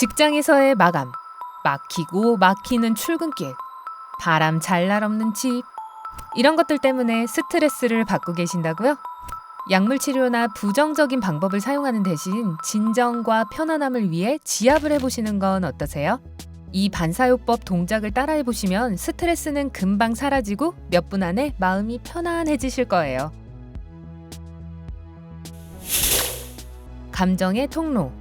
직장에서의 마감, 막히고 막히는 출근길, 바람 잘 날 없는 집, 이런 것들 때문에 스트레스를 받고 계신다고요? 약물 치료나 부정적인 방법을 사용하는 대신 진정과 편안함을 위해 지압을 해보시는 건 어떠세요? 이 반사요법 동작을 따라해보시면 스트레스는 금방 사라지고 몇 분 안에 마음이 편안해지실 거예요. 감정의 통로.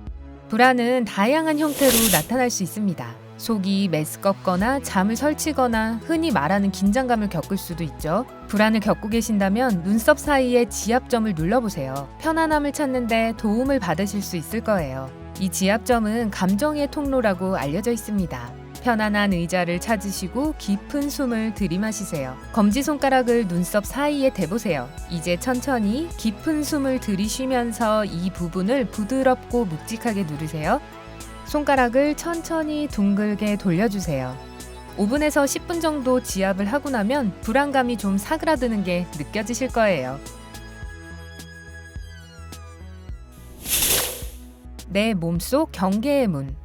불안은 다양한 형태로 나타날 수 있습니다. 속이 메스껍거나 잠을 설치거나 흔히 말하는 긴장감을 겪을 수도 있죠. 불안을 겪고 계신다면 눈썹 사이에 지압점을 눌러보세요. 편안함을 찾는데 도움을 받으실 수 있을 거예요. 이 지압점은 감정의 통로라고 알려져 있습니다. 편안한 의자를 찾으시고 깊은 숨을 들이마시세요. 검지손가락을 눈썹 사이에 대보세요. 이제 천천히 깊은 숨을 들이쉬면서 이 부분을 부드럽고 묵직하게 누르세요. 손가락을 천천히 둥글게 돌려주세요. 5분에서 10분 정도 지압을 하고 나면 불안감이 좀 사그라드는 게 느껴지실 거예요. 내 몸속 경계의 문.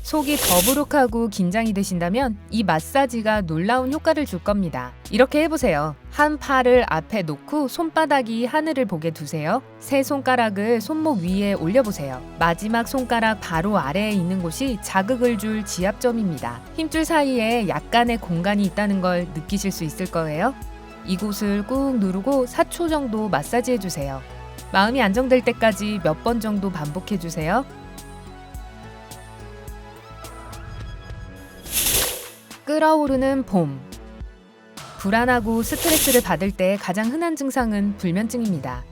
속이 더부룩하고 긴장이 되신다면 이 마사지가 놀라운 효과를 줄 겁니다. 이렇게 해보세요. 한 팔을 앞에 놓고 손바닥이 하늘을 보게 두세요. 세 손가락을 손목 위에 올려보세요. 마지막 손가락 바로 아래에 있는 곳이 자극을 줄 지압점입니다. 힘줄 사이에 약간의 공간이 있다는 걸 느끼실 수 있을 거예요. 이곳을 꾹 누르고 4초 정도 마사지 해주세요. 마음이 안정될 때까지 몇 번 정도 반복해주세요. 끓어오르는 봄. 불안하고 스트레스를 받을 때 가장 흔한 증상은 불면증입니다.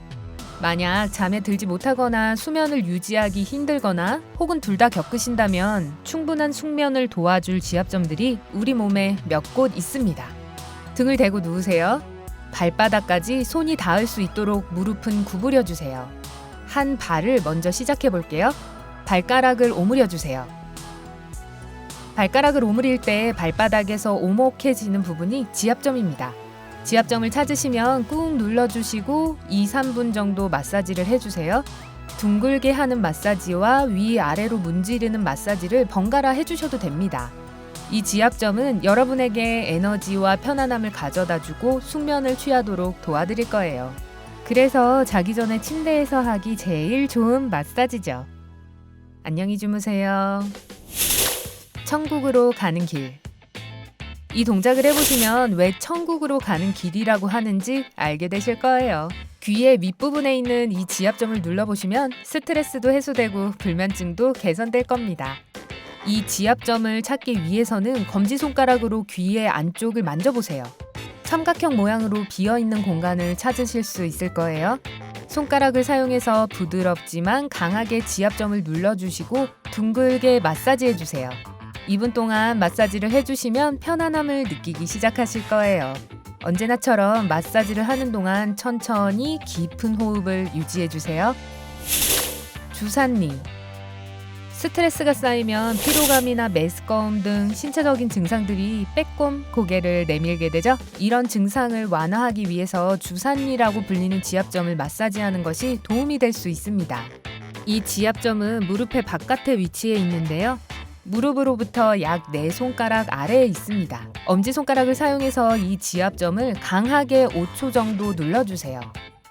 만약 잠에 들지 못하거나 수면을 유지하기 힘들거나 혹은 둘 다 겪으신다면 충분한 숙면을 도와줄 지압점들이 우리 몸에 몇 곳 있습니다. 등을 대고 누우세요. 발바닥까지 손이 닿을 수 있도록 무릎은 구부려 주세요. 한 발을 먼저 시작해 볼게요. 발가락을 오므려 주세요. 발가락을 오므릴 때 발바닥에서 오목해지는 부분이 지압점입니다. 지압점을 찾으시면 꾹 눌러주시고 2-3분 정도 마사지를 해주세요. 둥글게 하는 마사지와 위아래로 문지르는 마사지를 번갈아 해주셔도 됩니다. 이 지압점은 여러분에게 에너지와 편안함을 가져다주고 숙면을 취하도록 도와드릴 거예요. 그래서 자기 전에 침대에서 하기 제일 좋은 마사지죠. 안녕히 주무세요. 천국으로 가는 길. 이 동작을 해보시면 왜 천국으로 가는 길이라고 하는지 알게 되실 거예요. 귀의 윗부분에 있는 이 지압점을 눌러보시면 스트레스도 해소되고 불면증도 개선될 겁니다. 이 지압점을 찾기 위해서는 검지손가락으로 귀의 안쪽을 만져보세요. 삼각형 모양으로 비어있는 공간을 찾으실 수 있을 거예요. 손가락을 사용해서 부드럽지만 강하게 지압점을 눌러주시고 둥글게 마사지해주세요. 2분 동안 마사지를 해주시면 편안함을 느끼기 시작하실 거예요. 언제나처럼 마사지를 하는 동안 천천히 깊은 호흡을 유지해주세요. 주산리. 스트레스가 쌓이면 피로감이나 메스꺼움 등 신체적인 증상들이 빼꼼 고개를 내밀게 되죠. 이런 증상을 완화하기 위해서 주산리라고 불리는 지압점을 마사지하는 것이 도움이 될 수 있습니다. 이 지압점은 무릎의 바깥에 위치해 있는데요. 무릎으로부터 약 4손가락 아래에 있습니다. 엄지손가락을 사용해서 이 지압점을 강하게 5초 정도 눌러주세요.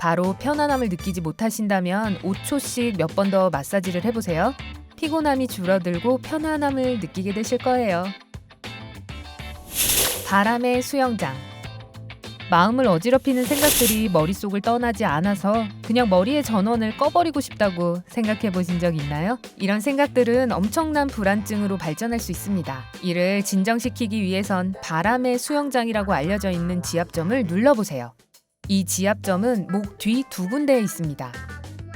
바로 편안함을 느끼지 못하신다면 5초씩 몇 번 더 마사지를 해보세요. 피곤함이 줄어들고 편안함을 느끼게 되실 거예요. 바람의 수영장. 마음을 어지럽히는 생각들이 머릿속을 떠나지 않아서 그냥 머리의 전원을 꺼버리고 싶다고 생각해 보신 적 있나요? 이런 생각들은 엄청난 불안증으로 발전할 수 있습니다. 이를 진정시키기 위해선 바람의 수영장이라고 알려져 있는 지압점을 눌러보세요. 이 지압점은 목 뒤 2군데에 있습니다.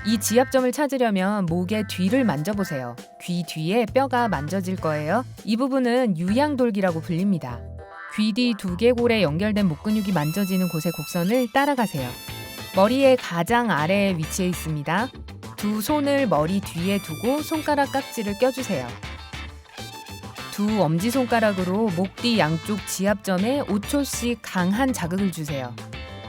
이 지압점을 찾으려면 목의 뒤를 만져보세요. 귀 뒤에 뼈가 만져질 거예요. 이 부분은 유양돌기라고 불립니다. 귀 뒤 두개골에 연결된 목 근육이 만져지는 곳의 곡선을 따라가세요. 머리의 가장 아래에 위치해 있습니다. 두 손을 머리 뒤에 두고 손가락 깍지를 껴주세요. 두 엄지손가락으로 목 뒤 양쪽 지압점에 5초씩 강한 자극을 주세요.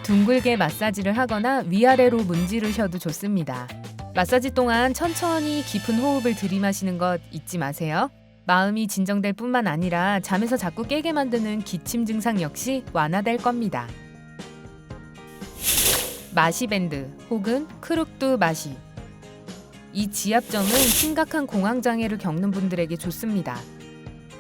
둥글게 마사지를 하거나 위아래로 문지르셔도 좋습니다. 마사지 동안 천천히 깊은 호흡을 들이마시는 것 잊지 마세요. 마음이 진정될 뿐만 아니라 잠에서 자꾸 깨게 만드는 기침 증상 역시 완화될 겁니다. 마시밴드 혹은 크룩두 마시. 이 지압점은 심각한 공황장애를 겪는 분들에게 좋습니다.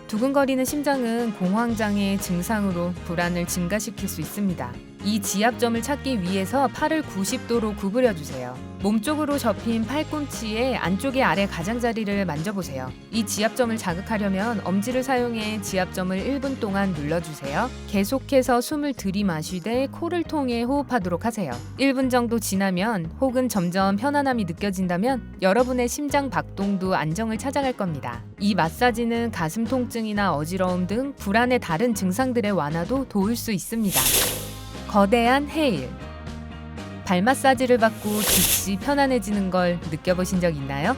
두근거리는 심장은 공황장애의 증상으로 불안을 증가시킬 수 있습니다. 이 지압점을 찾기 위해서 팔을 90도로 구부려 주세요. 몸쪽으로 접힌 팔꿈치의 안쪽의 아래 가장자리를 만져보세요. 이 지압점을 자극하려면 엄지를 사용해 지압점을 1분 동안 눌러주세요. 계속해서 숨을 들이마시되 코를 통해 호흡하도록 하세요. 1분 정도 지나면 혹은 점점 편안함이 느껴진다면 여러분의 심장 박동도 안정을 찾아갈 겁니다. 이 마사지는 가슴 통증이나 어지러움 등 불안의 다른 증상들의 완화도 도울 수 있습니다. 거대한 헤일. 발 마사지를 받고 즉시 편안해지는 걸 느껴보신 적 있나요?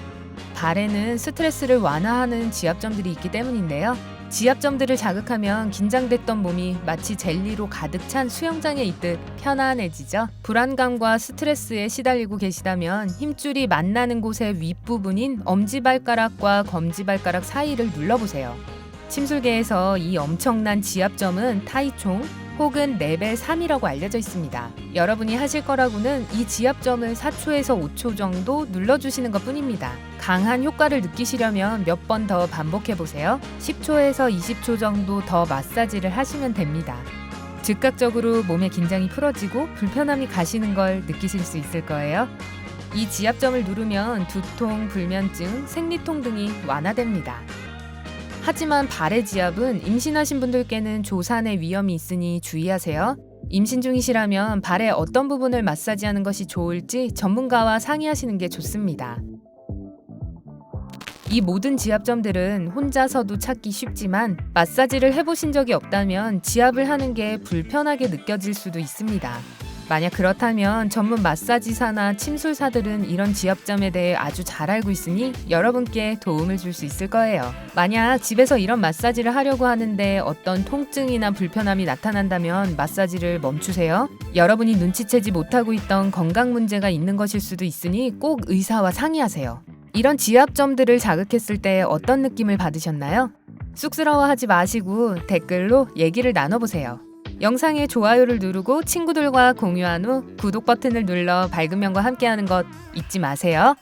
발에는 스트레스를 완화하는 지압점들이 있기 때문인데요. 지압점들을 자극하면 긴장됐던 몸이 마치 젤리로 가득 찬 수영장에 있듯 편안해지죠. 불안감과 스트레스에 시달리고 계시다면 힘줄이 만나는 곳의 윗부분인 엄지발가락과 검지발가락 사이를 눌러보세요. 침술계에서 이 엄청난 지압점은 타이총 혹은 레벨 3이라고 알려져 있습니다. 여러분이 하실 거라고는 이 지압점을 4초에서 5초 정도 눌러주시는 것 뿐입니다. 강한 효과를 느끼시려면 몇 번 더 반복해보세요. 10초에서 20초 정도 더 마사지를 하시면 됩니다. 즉각적으로 몸의 긴장이 풀어지고 불편함이 가시는 걸 느끼실 수 있을 거예요. 이 지압점을 누르면 두통, 불면증, 생리통 등이 완화됩니다. 하지만 발의 지압은 임신하신 분들께는 조산의 위험이 있으니 주의하세요. 임신 중이시라면 발의 어떤 부분을 마사지하는 것이 좋을지 전문가와 상의하시는 게 좋습니다. 이 모든 지압점들은 혼자서도 찾기 쉽지만 마사지를 해보신 적이 없다면 지압을 하는 게 불편하게 느껴질 수도 있습니다. 만약 그렇다면 전문 마사지사나 침술사들은 이런 지압점에 대해 아주 잘 알고 있으니 여러분께 도움을 줄 수 있을 거예요. 만약 집에서 이런 마사지를 하려고 하는데 어떤 통증이나 불편함이 나타난다면 마사지를 멈추세요. 여러분이 눈치채지 못하고 있던 건강 문제가 있는 것일 수도 있으니 꼭 의사와 상의하세요. 이런 지압점들을 자극했을 때 어떤 느낌을 받으셨나요? 쑥스러워하지 마시고 댓글로 얘기를 나눠보세요. 영상에 좋아요를 누르고 친구들과 공유한 후 구독 버튼을 눌러 밝은 면과 함께하는 것 잊지 마세요.